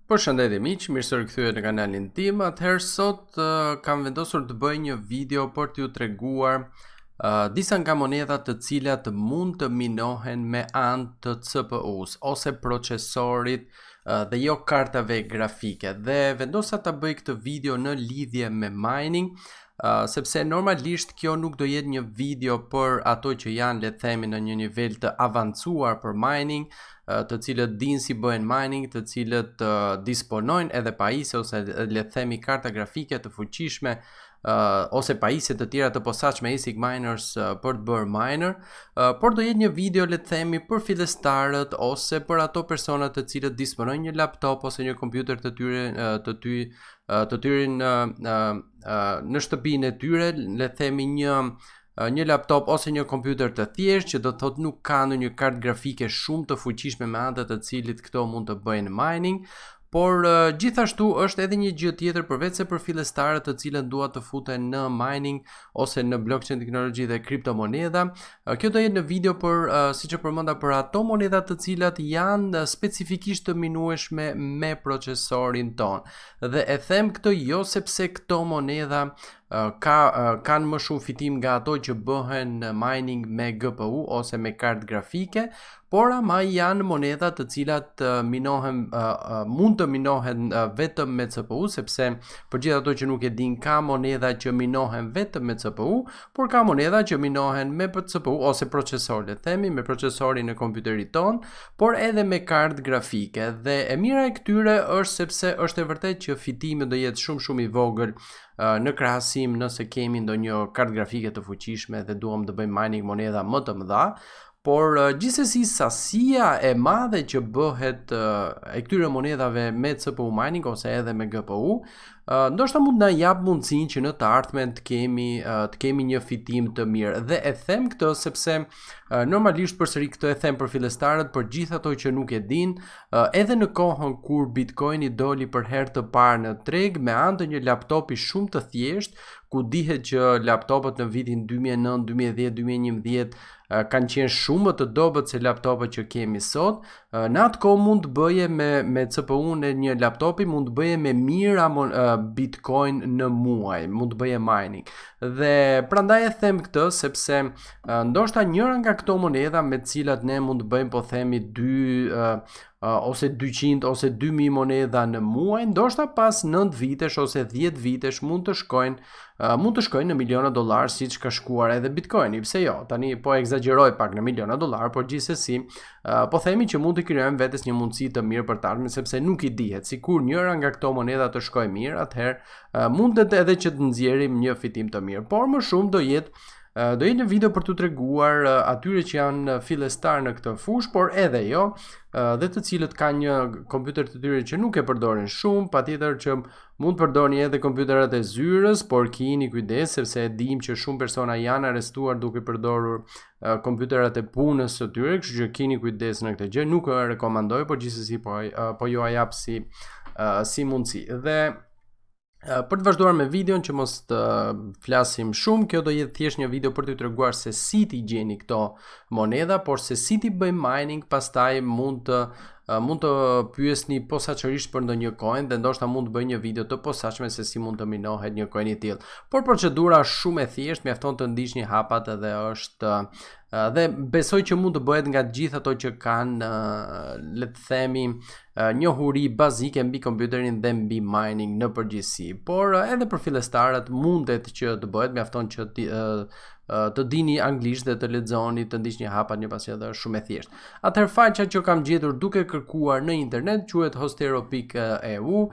Përshëndetje miq, mirë se rikthyer në kanalin tim. Atëherë sot kam vendosur të bëj një video për t'ju treguar disa nga monedhat të cilat mund të minohen me anë të CPU-s ose procesorit dhe jo kartave grafike. Dhe vendosa ta bëj këtë video në lidhje me mining, sepse normalisht kjo nuk do jetë një video për ato që janë, le të themi, në një nivel të avancuar për mining, të cilët dinë si bëhen mining, të cilët disponojnë edhe pajisje ose le të themi karta grafike të fuqishme ose pajisje të tjera të posaçme ASIC miners për të bërë miner, por do jetë një video, le të themi, për fillestarët ose për ato persona të cilët disponojnë një laptop ose një kompjuter të tyre në shtëpinë e tyre, le të themi një laptop ose një kompjuter të thjeshtë që do të thotë nuk ka ndonjë kartë grafike shumë të fuqishme me anë të cilit këto mund të bëjnë mining, por gjithashtu është edhe një gjë tjetër përveç se për fillestarët të cilët duan të futen në mining ose në blockchain teknologji dhe kriptomonedha. Kjo do jetë në video për siç e përmenda për ato monedha të cilat janë specifikisht të minueshme me procesorin ton. Dhe e them këtë jo sepse këto monedha kanë më shumë fitim nga ato që bëhen mining me GPU ose me kartë grafike, por ama janë monedha të cilat mund të minohen vetëm me CPU, sepse për gjithë ato që nuk e din, ka monedha që minohen vetëm me CPU, por ka monedha që minohen me CPU ose procesor, le të themi, me procesorin e kompjuterit ton, por edhe me kartë grafike. Dhe e mira e këtyre është sepse është e vërtet që fitimi do jetë shumë i vogël në krahasim nëse kemi ndonjë kartë grafike të fuqishme dhe duam të bëjmë mining monedha më të mëdha. Por gjithsesi sasia e madhe që bëhet e këtyre monedhave me CPU mining ose edhe me GPU, ndoshta mund na jap mundësinë që në të ardhmen të kemi një fitim të mirë. Dhe e them këtë sepse normalisht përsëri këtë e them për fillestarët, për gjithë ato që nuk e din, edhe në kohën kur Bitcoini doli për herë të parë në treg me anë të një laptopi shumë të thjeshtë, ku dihet që laptopët në vitin 2009, 2010, 2011 kanë qenë shumë më të dobët se laptopët që kemi sot. Në atë kohë mund të bëje me CPU-n e një laptopi, mund të bëje me mijëra Bitcoin në muaj, mund të bëje mining. Dhe prandaj e them këtë sepse ndoshta njëra nga këto monedha me të cilat ne mund të bëjmë, po themi, 2 ose 200 ose 2000 monedha në muaj, ndoshta pas 9 vitesh ose 10 vitesh mund të shkojnë në miliona dollar, siç ka shkuar edhe Bitcoini. Pse jo? Tani po egzagjeroj pak në miliona dollar, por gjithsesi po themi që mund të krijojmë vetes një mundësi të mirë për të ardhmen, sepse nuk i dihet. Sikur njëra nga këto monedha të shkojë mirë, atëherë mundet edhe që të nxjerrim një fitim të mirë. Por më shumë do jetë një video për t'u treguar atyre që janë fillestar në këtë fushë, por edhe jo, dhe të cilët kanë një kompjuter të tyre që nuk e përdorin shumë, patjetër që mund të përdorni edhe kompjuterat e zyrës, por keni kujdes sepse e dim që shumë persona janë arrestuar duke përdorur kompjuterat e punës së tyre, kështu që keni kujdes në këtë gjë. Nuk e rekomandoj, por gjithsesi po ju jap si mundësi. Dhe për të vazhduar me videon, që mos të flasim shumë, kjo do jetë thjesht një video për t'ju treguar se si t'i gjeni këto monedha, por se si t'i bëjmë mining, pastaj mund të pyesni posaçërisht për ndonjë coin dhe ndoshta mund të bëj një video të posaçme se si mund të minohet një coin i tillë. Por procedura është shumë e thjeshtë, mjafton të ndiqni hapat dhe besoj që mund të bëhet nga gjithë ato që kanë, le të themi, njohuri bazike mbi kompjuterin dhe mbi mining në përgjithësi. Por edhe për fillestarët mundet që të bëhet, mjafton që të dini anglisht dhe të lexoni, të ndiqni hapat një pasi edhe është shumë e thjeshtë. Atëherë faqja që kam gjetur duke kërkuar në internet quhet hostero.eu.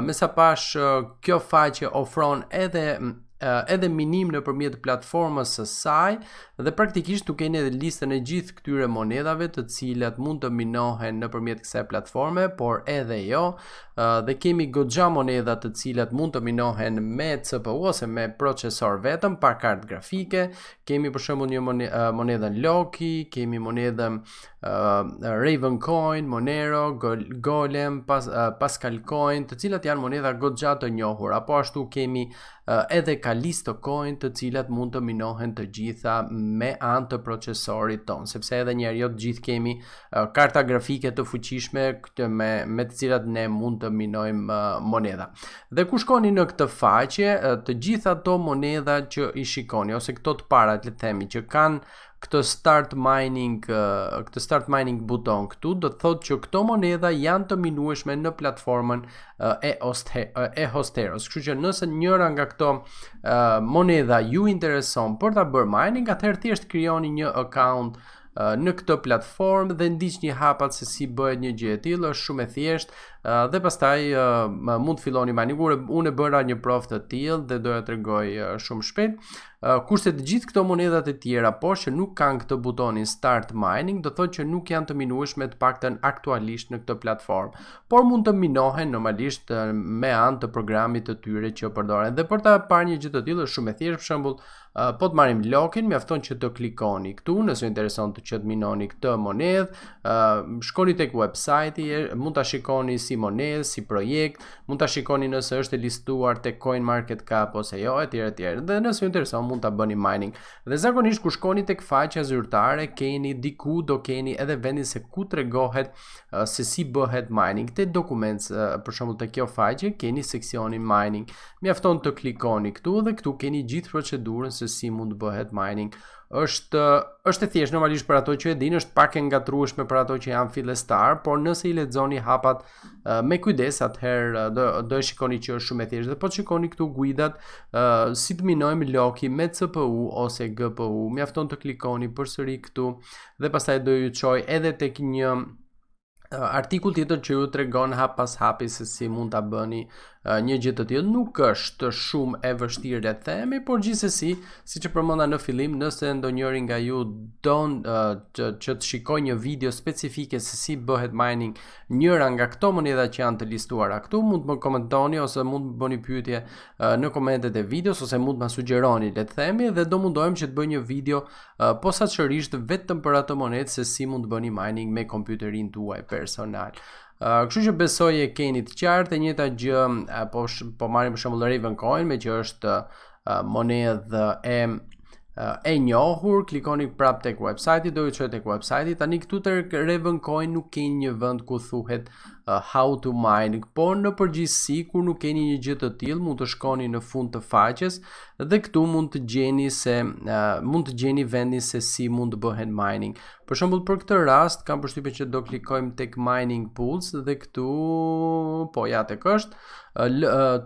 Me sa pash, kjo faqe ofron edhe minim nëpërmjet platformës së saj dhe praktikisht tu keni edhe listën e gjithë këtyre monedhave të cilat mund të minohen nëpërmjet kësaj platforme, por edhe jo. Dhe kemi goxha monedha të cilat mund të minohen me CPU ose me procesor vetëm, pa kartë grafike. Kemi për shembull një monedhën Loki, kemi monedhën Ravencoin, Monero, Golem, Pascal Coin, të cilat janë monedha goxha të njohura. Apo ashtu kemi edhe Callisto Coin, të cilat mund të minohen të gjitha me anë të procesorit ton, sepse edhe njerëzit gjithë kemi karta grafike të fuqishme me të cilat ne mund të të minojmë monedha. Dhe ku shkoni në këtë faqe, të gjitha ato monedha që i shikoni ose këto të parat, le të themi, që kanë këtë start mining buton këtu, do të thotë që këto monedha janë të minueshme në platformën e-hosteros. Kështu që nëse njëra nga këto monedha ju intereson për ta bërë mining, atëherë thjesht krijoni një account në këtë platformë dhe ndiqni hapat se si bëhet një gjë e tillë, është shumë e thjeshtë dhe pastaj mund të filloni mining. Unë e bëra një provë të tillë dhe doja t'rregoj shumë shpejt. Kurse të gjithë këto monedhat e tjera poshtë që nuk kanë këtë butonin start mining, do thotë që nuk janë të minueshme të paktën aktualisht në këtë platformë, por mund të minohen normalisht me anë të programit të tyre që përdoren. Dhe për ta parë një gjë të tillë është shumë e thjeshtë. Për shembull, po të marrim lokin, mjafton që të klikoni këtu nëse ju intereson që të minoni këtë monedhë, shkoni tek website-i, mund ta shikoni si monedhë, si projekt, mund ta shikoni nëse është e listuar tek CoinMarketCap ose jo, etj. Dhe nëse ju intereson mund ta bëni mining. Dhe zakonisht kur shkoni tek faqja zyrtare, keni diku do keni edhe vendin se ku tregohet se si bëhet mining. Te documents, për shembull te kjo faqe, keni seksionin mining. Mjafton të klikoni këtu dhe këtu keni gjithë procedurën se si mund bëhet mining. Është e thjeshtë normalisht për ato që e dinë, është pak e ngatrueshme për ato që janë fillestar, por nëse i lexoni hapat me kujdes, atëherë do e shikoni që është shumë e thjeshtë. Dhe po shikoni këtu guidat si të minojmë loki me CPU ose GPU. Mjafton të klikoni përsëri këtu dhe pastaj do ju çojë edhe tek një artikull tjetër që ju tregon hap pas hapi se si mund ta bëni një gjë të tillë. Nuk është shumë e vështirë le të themi, por gjithsesi, siç e përmenda në fillim, nëse ndonjëri nga ju don që të shikojë një video specifike se si bëhet mining njëra nga këto monedha që janë të listuara këtu, mund të më komentoni ose mund të bëni pyetje në komentet e videos ose mund të ma sugjeroni le të themi dhe do mundohem që të bëj një video posaçërisht vetëm për ato monedhë se si mund të bëni mining me kompjuterin tuaj personal. Kështu që besoj e keni të qartë. E njëjta gjë po marrim për shembull Litecoin, me që është monedhë e njohur, klikoni prap tek website-i, do ju çojë tek website-i. Tani këtu te Referral nuk keni një vend ku thuhet how to mine, por në përgjithësi kur nuk keni një gjë të tillë, mund të shkoni në fund të faqes dhe këtu mund të gjeni vendin se si mund të bëhen mining. Për shembull, për këtë rast kam përshtypjen që do klikojmë tek mining pools dhe këtu po ja tek është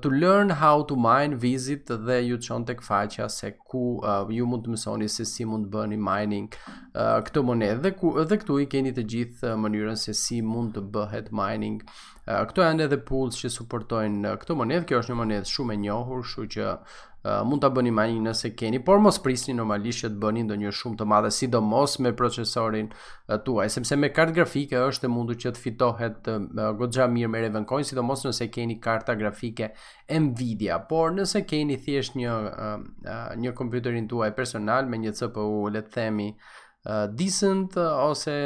to learn how to mine, visit dhe ju çon tek faqja se ku ju mund të mësoni se si mund të bëni mining këtë monedhë dhe këtu i keni të gjithë mënyrën se si mund të bëhet mining. Këto janë edhe pools që suportojnë këtë monedhë. Kjo është një monedhë shumë e njohur, kështu që mund ta bëni mining nëse keni, por mos prisni normalisht që të bëni ndonjë shumë të madhe, sidomos me procesorin tuaj, sepse me kartë grafike është e mundur që të fitohet goxha mirë me Referral, sidomos nëse keni karta grafike Nvidia. Por nëse keni thjesht një kompjuterin tuaj personal me një CPU le të themi decent ose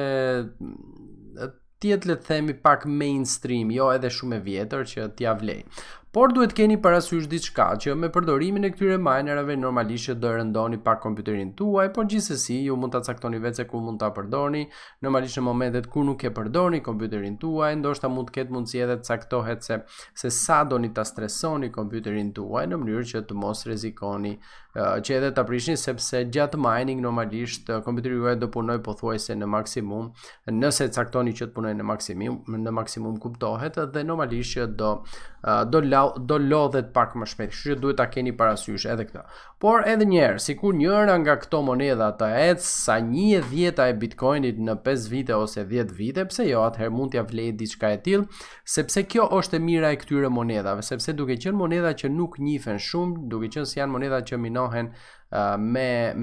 tjetë le të themi pak mainstream, jo edhe shumë e vjetër që t'ja vlej. Por duhet keni parasysh diçka që me përdorimin e këtyre minerave normalisht do rëndoni pak kompjuterin tuaj, por gjithsesi ju mund ta caktoni vetë se ku mund ta përdorni. Normalisht në momentet kur nuk e përdorni kompjuterin tuaj, ndoshta mund të ketë mundësi edhe të caktohet se sa doni ta stresoni kompjuterin tuaj në mënyrë që të mos rrezikoni që edhe ta prishni, sepse gjatë mining normalisht kompjuteri juaj do punojë pothuajse në maksimum, nëse caktoni që të punojë në maksimum kuptohet dhe normalisht që do lodhet pak më shpejt. Kështu që duhet ta keni parasysh edhe këtë. Por edhe një herë, sikur njëra nga këto monedha të ecë sa 1/10 e Bitcoinit në 5 vite ose 10 vite, pse jo, atëherë mund t'ja vlejë diçka e tillë, sepse kjo është e mira e këtyre monedhave, sepse duke qenë monedha që nuk njihen shumë, duke qenë se janë monedha që minohen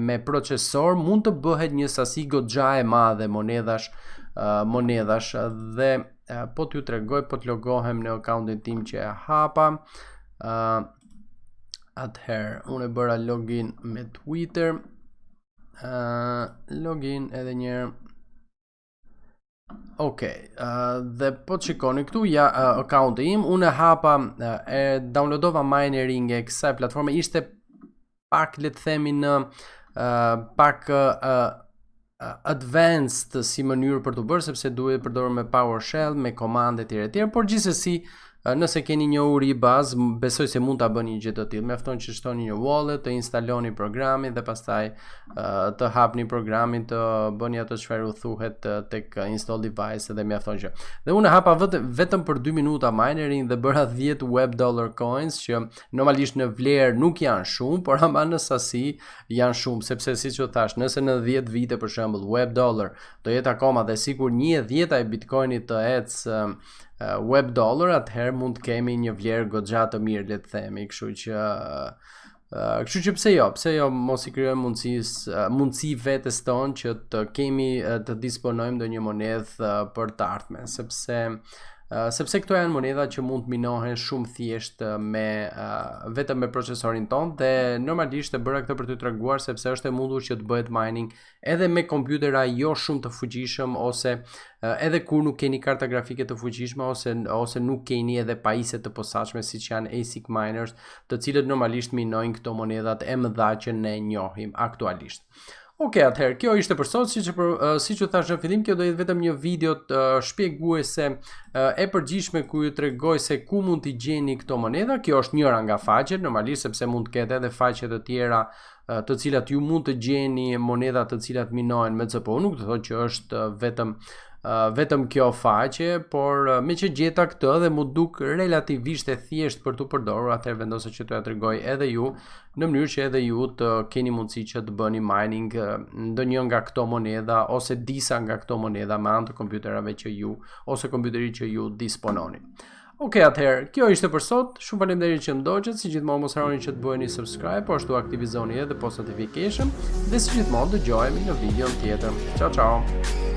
me procesor, mund të bëhet një sasi goxha e madhe monedhash dhe po t'ju tregoj, po t'logohem në accountin tim që e hapa. Atëherë, unë e bëra login me Twitter. Login edhe njërë. Dhe po të shikoni këtu accounti im, unë e hapa, downloadova minering e kësaj platforme, ishte pak le të themi në pak advanced si mënyrë për të bërë, sepse duhet përdorur me PowerShell, me komande etj, por gjithsesi Nëse keni një uri bazë, besoj se mund ta bëni gjë të tillë. Mjafton që shtoni një wallet, të instaloni programin dhe pastaj të hapni programin, të bëni atë çfarë u thuhet tek install device dhe mjafton që. Dhe unë hapa vetëm për 2 minuta minerin dhe bëra 10 web dollar coins që normalisht në vlerë nuk janë shumë, por ama në sasi janë shumë, sepse siç u thash, nëse në 10 vite për shembull web dollar do jetë akoma dhe sikur 1/10 e Bitcoinit të ecë web dollar, atëherë mund të kemi një vlerë goxha të mirë, le të themi, kështu që pse jo mos i krijojmë mundësi vetes tonë që të disponojmë ndonjë monedhë për të ardhmen, sepse këto janë monedha që mund të minohen shumë thjesht vetëm me procesorin ton, dhe normalisht e bëra këtë për t'ju treguar sepse është e mundur që të bëhet mining edhe me kompjutera jo shumë të fuqishëm, ose edhe kur nuk keni karta grafike të fuqishme, ose nuk keni edhe pajisje të posaçme siç janë ASIC miners, të cilët normalisht minojnë këto monedhat e mëdha që ne njohim aktualisht. Okej, atëherë, kjo ishte për sot, siç u thash në fillim, kjo do jetë vetëm një video shpjeguese e përgjithshme ku ju tregoj se ku mund t'i gjeni këto monedha. Kjo është njëra nga faqet, normalisht, sepse mund të ketë edhe faqe të tjera të cilat ju mund të gjeni monedha të cilat minohen me CPU, nuk do thotë që është vetëm kjo faqe, por me që gjeta këtë dhe mu duk relativisht e thjesht për t'u përdorur, atëherë vendosë që t'ja tregoj edhe ju, në mënyrë që edhe ju të keni mundësi që të bëni mining ndonjë nga këto monedha ose disa nga këto monedha me anë të kompjuterave që ju ose kompjuterit që ju dispononi. Okej, atëherë, kjo ishte për sot. Shumë faleminderit që më ndoqët. Si gjithmonë mos harroni që të bëheni subscribe, po ashtu aktivizoni edhe post notification, dhe si gjithmonë dëgjohemi në videon tjetër. Ciao ciao.